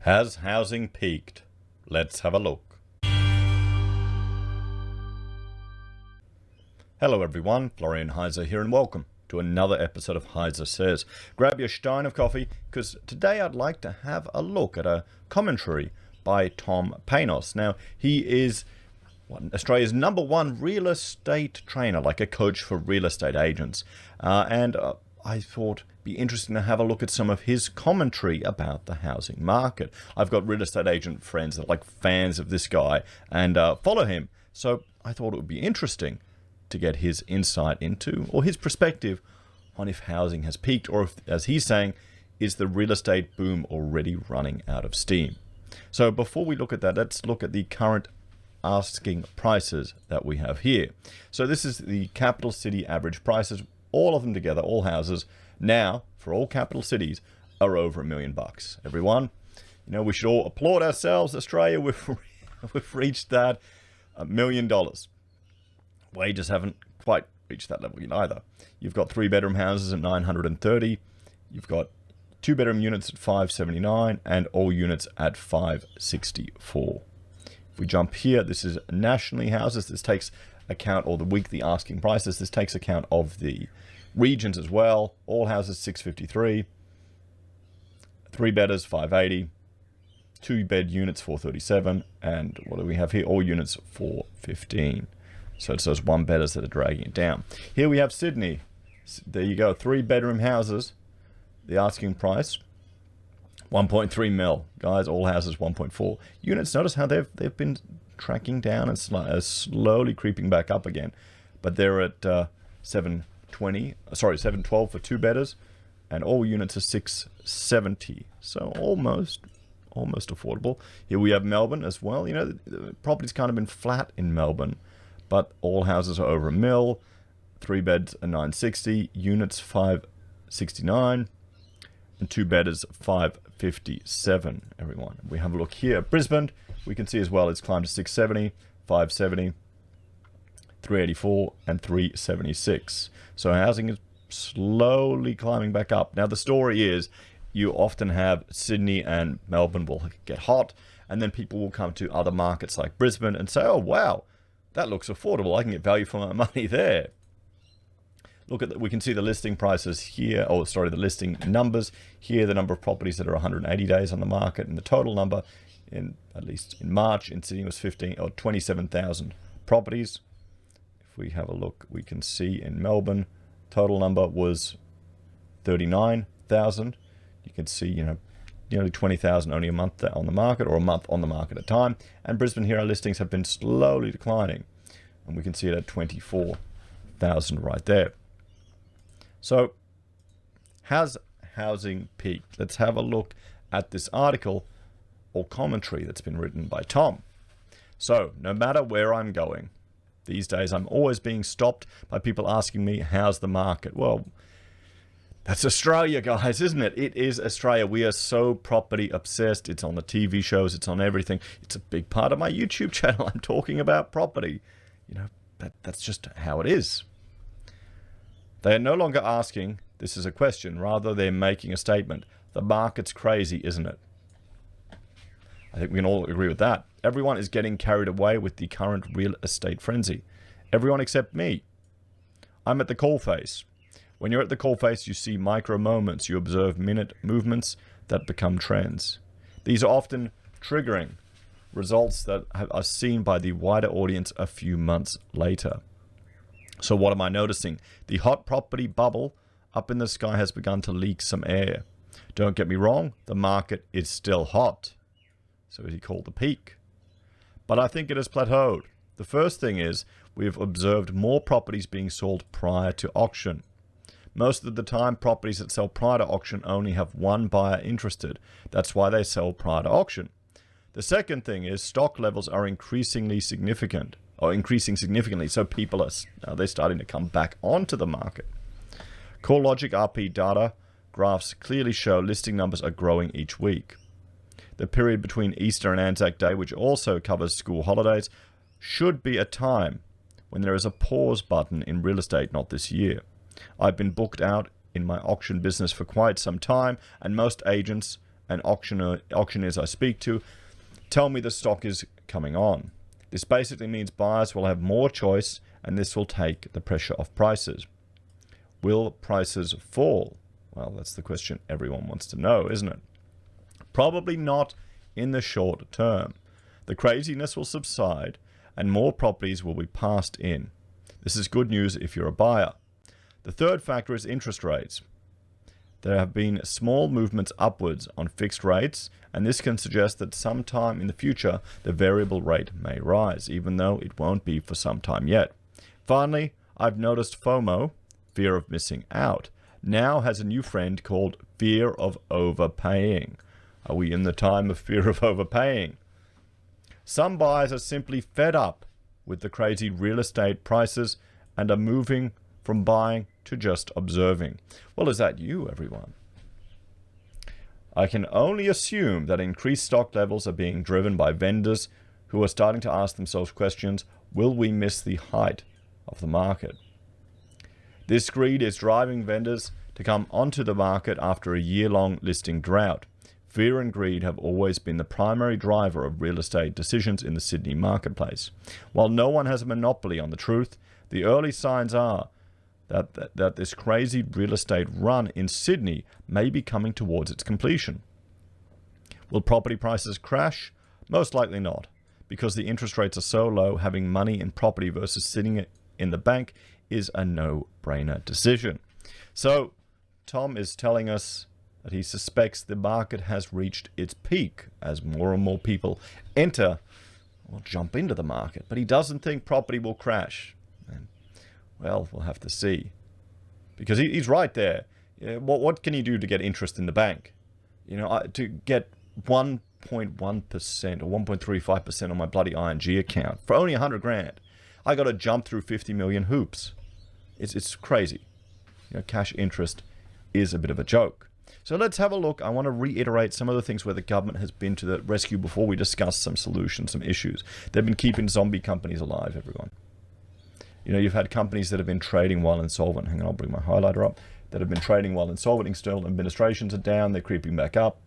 Has housing peaked? Let's have a look. Hello everyone, Florian.Heise here, and welcome to another episode of HeiseSays. Grab your stein of coffee, because today I'd like to have a look at a commentary by Tom Panos. Now, he is Australia's #1 real estate trainer, like a coach for real estate agents. And I thought it'd be interesting to have a look at some of his commentary about the housing market. I've got real estate agent friends that are like fans of this guy and follow him. So I thought it would be interesting to get his insight into, or his perspective on, if housing has peaked, or if, as he's saying, is the real estate boom already running out of steam. So before we look at that, let's look at the current asking prices that we have here. So this is the capital city average prices, all of them together, all houses now for all capital cities are over $1 million. Everyone, you know, we should all applaud ourselves. Australia, we've reached that $1 million. Wages haven't quite reached that level either. You've got 3-bedroom houses at 930. You've got 2-bedroom units at 579, and all units at 564. If we jump here, this is nationally houses. This takes account, or the weekly asking prices. This takes account of the regions as well. All houses 653. 3-bedders 580. 2-bed units 437. And what do we have here? All units 415. So it's those 1-bedders that are dragging it down. Here we have Sydney. There you go. 3-bedroom houses. The asking price 1.3 mil. Guys, all houses 1.4. Units, notice how they've been tracking down and slowly creeping back up again. But they're at 712 for 2-bedders, and all units are 670. So almost affordable. Here we have Melbourne as well. You know, the property's kind of been flat in Melbourne, but all houses are over $1 million. 3-beds are 960, units 569, and 2-bedders 557. Everyone, we have a look here. Brisbane, we can see as well, it's climbed to 670, 570, 384, and 376. So housing is slowly climbing back up. Now the story is, you often have Sydney and Melbourne will get hot, and then people will come to other markets like Brisbane and say, oh wow, that looks affordable, I can get value for my money there. Look at that. We can see the listing prices here, the listing numbers here, the number of properties that are 180 days on the market, and the total number, at least in March in Sydney, was 27,000 properties. If we have a look, we can see in Melbourne, total number was 39,000. You can see, you know, nearly 20,000 only a month on the market, or a month on the market at a time. And Brisbane here, our listings have been slowly declining, and we can see it at 24,000 right there. So, has housing peaked? Let's have a look at this article or commentary that's been written by Tom. So, no matter where I'm going, these days I'm always being stopped by people asking me, how's the market? Well, that's Australia, guys, isn't it? It is Australia. We are so property obsessed. It's on the TV shows. It's on everything. It's a big part of my YouTube channel. I'm talking about property. You know, that's just how it is. They are no longer asking, this is a question, rather they're making a statement. The market's crazy, isn't it? I think we can all agree with that. Everyone is getting carried away with the current real estate frenzy. Everyone except me. I'm at the coalface. When you're at the coalface, you see micro moments. You observe minute movements that become trends. These are often triggering results that are seen by the wider audience a few months later. So what am I noticing? The hot property bubble up in the sky has begun to leak some air. Don't get me wrong, the market is still hot. So he called the peak. But I think it has plateaued. The first thing is, we've observed more properties being sold prior to auction. Most of the time, properties that sell prior to auction only have one buyer interested. That's why they sell prior to auction. The second thing is, stock levels are increasing significantly, so people they're starting to come back onto the market. CoreLogic RP data graphs clearly show listing numbers are growing each week. The period between Easter and Anzac Day, which also covers school holidays, should be a time when there is a pause button in real estate, not this year. I've been booked out in my auction business for quite some time, and most agents and auctioneers I speak to tell me the stock is coming on. This basically means buyers will have more choice, and this will take the pressure off prices. Will prices fall? Well, that's the question everyone wants to know, isn't it? Probably not in the short term. The craziness will subside, and more properties will be passed in. This is good news if you're a buyer. The third factor is interest rates. There have been small movements upwards on fixed rates, and this can suggest that sometime in the future the variable rate may rise, even though it won't be for some time yet. Finally, I've noticed FOMO, fear of missing out, now has a new friend called fear of overpaying. Are we in the time of fear of overpaying? Some buyers are simply fed up with the crazy real estate prices and are moving from buying to just observing. Well, is that you, everyone? I can only assume that increased stock levels are being driven by vendors who are starting to ask themselves questions, will we miss the height of the market? This greed is driving vendors to come onto the market after a year-long listing drought. Fear and greed have always been the primary driver of real estate decisions in the Sydney marketplace. While no one has a monopoly on the truth, the early signs are that this crazy real estate run in Sydney may be coming towards its completion. Will property prices crash? Most likely not, because the interest rates are so low, having money in property versus sitting it in the bank is a no-brainer decision. So, Tom is telling us that he suspects the market has reached its peak as more and more people jump into the market. But he doesn't think property will crash. And, well, we'll have to see. Because he's right there. What can you do to get interest in the bank? To get 1.1% or 1.35% on my bloody ING account for only 100 grand. I got to jump through 50 million hoops. It's crazy. Cash interest is a bit of a joke. So let's have a look. I want to reiterate some of the things where the government has been to the rescue before we discuss some solutions, some issues. They've been keeping zombie companies alive, everyone. You've had companies that have been trading while insolvent. Hang on, I'll bring my highlighter up. That have been trading while insolvent. External administrations are down. They're creeping back up.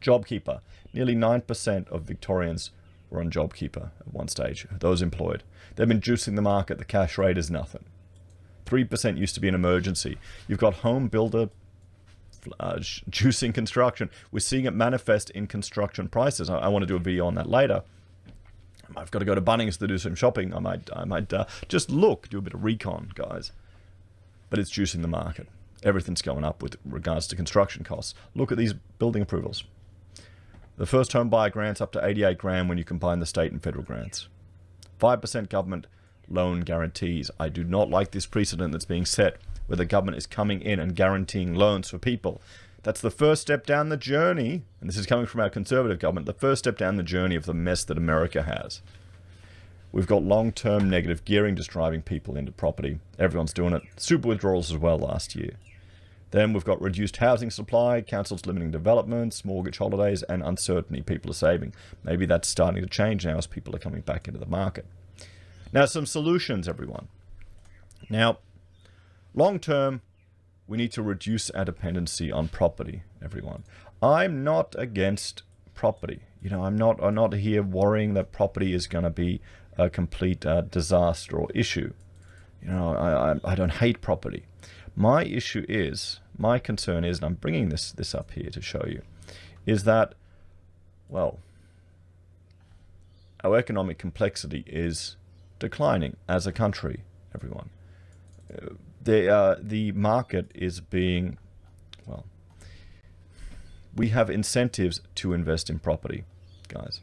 JobKeeper. Nearly 9% of Victorians were on JobKeeper at one stage, those employed. They've been juicing the market. The cash rate is nothing. 3% used to be an emergency. You've got home builder juicing construction. We're seeing it manifest in construction prices. I want to do a video on that later. I've got to go to Bunnings to do some shopping. I might just do a bit of recon, guys. But it's juicing the market. Everything's going up with regards to construction costs. Look at these building approvals. The first home buyer grants up to 88 grand when you combine the state and federal grants. 5% government loan guarantees. I do not like this precedent that's being set where the government is coming in and guaranteeing loans for people. That's the first step down the journey, and this is coming from our conservative government, the first step down the journey of the mess that America has. We've got long-term negative gearing just driving people into property. Everyone's doing it. Super withdrawals as well last year. Then we've got reduced housing supply, councils limiting developments, mortgage holidays, and uncertainty people are saving. Maybe that's starting to change now as people are coming back into the market. Now, some solutions, everyone. Now, long term, we need to reduce our dependency on property, everyone. I'm not against property. I'm not here worrying that property is going to be a complete disaster or issue. I don't hate property. My concern is, and I'm bringing this up here to show you, is that, well, our economic complexity is declining as a country, everyone. The market is being, well, we have incentives to invest in property, guys,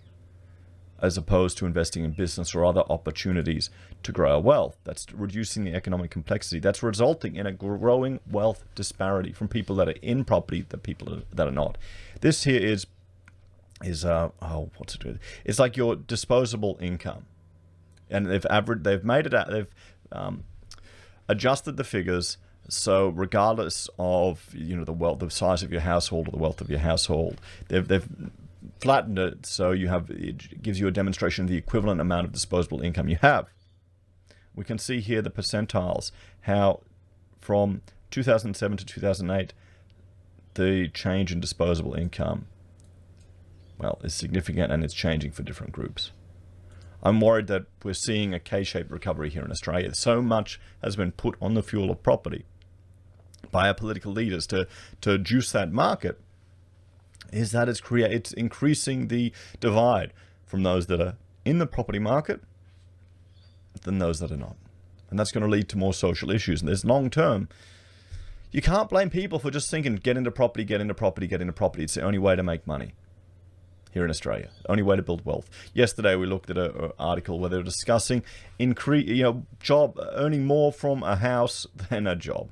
as opposed to investing in business or other opportunities to grow our wealth. That's reducing the economic complexity. That's resulting in a growing wealth disparity from people that are in property to people that are not. This here is what's it? It's like your disposable income, and they've adjusted the figures so regardless of the size of your household or the wealth of your household, they've flattened it so it gives you a demonstration of the equivalent amount of disposable income you have. We can see here the percentiles, how from 2007 to 2008, the change in disposable income, well, is significant, and it's changing for different groups. I'm worried that we're seeing a K-shaped recovery here in Australia. So much has been put on the fuel of property by our political leaders to juice that market, is that it's increasing the divide from those that are in the property market than those that are not. And that's going to lead to more social issues. And there's long term, you can't blame people for just thinking, get into property, get into property, get into property. It's the only way to make money here in Australia, the only way to build wealth. Yesterday, we looked at an article where they were discussing earning more from a house than a job.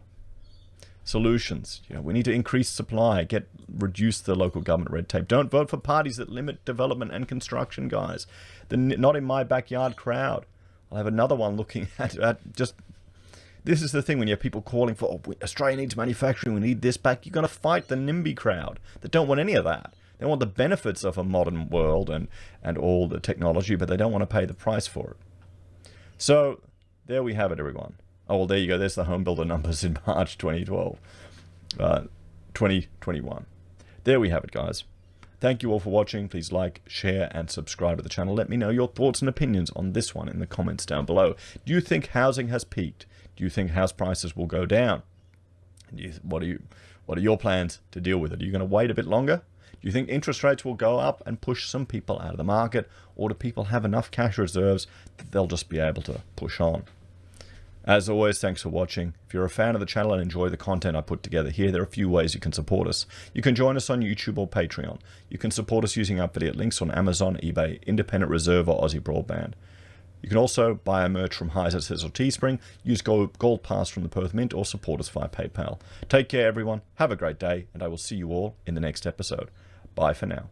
Solutions. We need to increase supply, reduce the local government red tape. Don't vote for parties that limit development and construction, guys. The not in my backyard crowd. I'll have another one looking at just. This is the thing when you have people calling for, Australia needs manufacturing, we need this back. You're going to fight the NIMBY crowd that don't want any of that. They want the benefits of a modern world and all the technology, but they don't want to pay the price for it. So there we have it, everyone. Oh, well, there you go. There's the home builder numbers in March 2021. There we have it, guys. Thank you all for watching. Please like, share, and subscribe to the channel. Let me know your thoughts and opinions on this one in the comments down below. Do you think housing has peaked? Do you think house prices will go down? What are your plans to deal with it? Are you going to wait a bit longer? Do you think interest rates will go up and push some people out of the market? Or do people have enough cash reserves that they'll just be able to push on? As always, thanks for watching. If you're a fan of the channel and enjoy the content I put together here, there are a few ways you can support us. You can join us on YouTube or Patreon. You can support us using affiliate links on Amazon, eBay, Independent Reserve, or AussieBroadband. You can also buy our merch from HeiseSays or Teespring, use Gold Pass from the Perth Mint, or support us via PayPal. Take care, everyone. Have a great day, and I will see you all in the next episode. Bye for now.